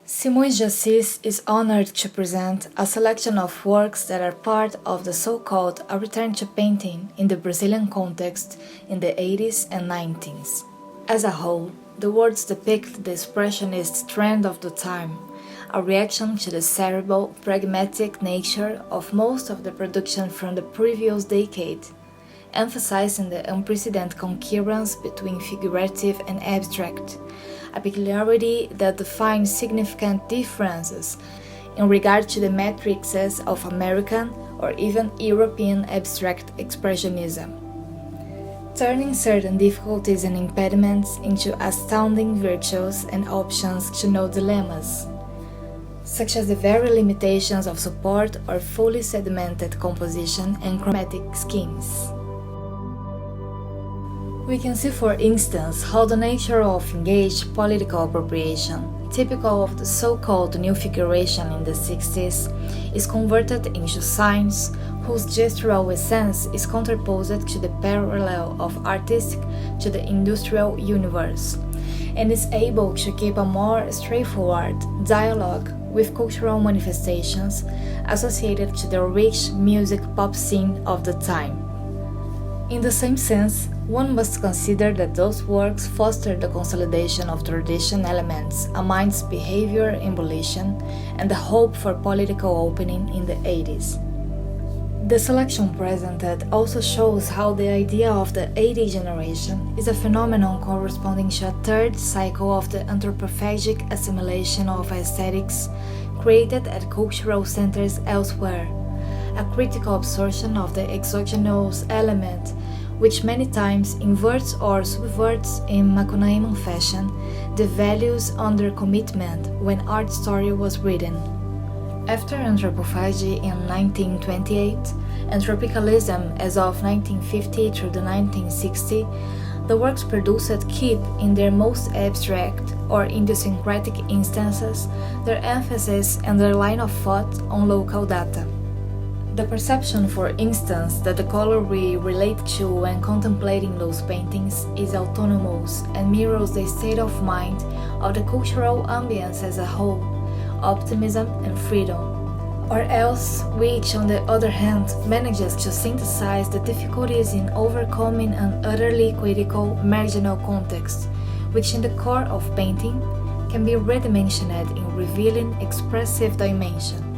Simões de Assis is honored to present a selection of works that are part of the so-called A Return to Painting in the Brazilian context in the 80s and 90s. As a whole, the works depict the expressionist trend of the time, a reaction to the cerebral, pragmatic nature of most of the production from the previous decade, emphasizing the unprecedented concurrence between figurative and abstract, a peculiarity that defines significant differences in regard to the matrices of American or even European abstract expressionism, turning certain difficulties and impediments into astounding virtues and options to no dilemmas, such as the very limitations of support or fully sedimented composition and chromatic schemes. We can see, for instance, how the nature of engaged political appropriation, typical of the so-called new figuration in the 60s, is converted into signs whose gestural essence is contraposed to the parallel of artistic to the industrial universe, and is able to keep a more straightforward dialogue with cultural manifestations associated to the rich music pop scene of the time. In the same sense, one must consider that those works foster the consolidation of tradition elements amidst behavior evolution and the hope for political opening in the 80s. The selection presented also shows how the idea of the 80 generation is a phenomenon corresponding to a third cycle of the anthropophagic assimilation of aesthetics created at cultural centers elsewhere, a critical absorption of the exogenous element, which many times inverts or subverts in Macunaíman fashion the values under commitment when art story was written. After anthropophagy in 1928 and tropicalism as of 1950 through the 1960, the works produced keep in their most abstract or idiosyncratic instances their emphasis and their line of thought on local data. The perception, for instance, that the color we relate to when contemplating those paintings is autonomous and mirrors the state of mind of the cultural ambience as a whole, optimism and freedom, or else which, on the other hand, manages to synthesize the difficulties in overcoming an utterly critical marginal context, which in the core of painting can be redimensioned in revealing expressive dimension.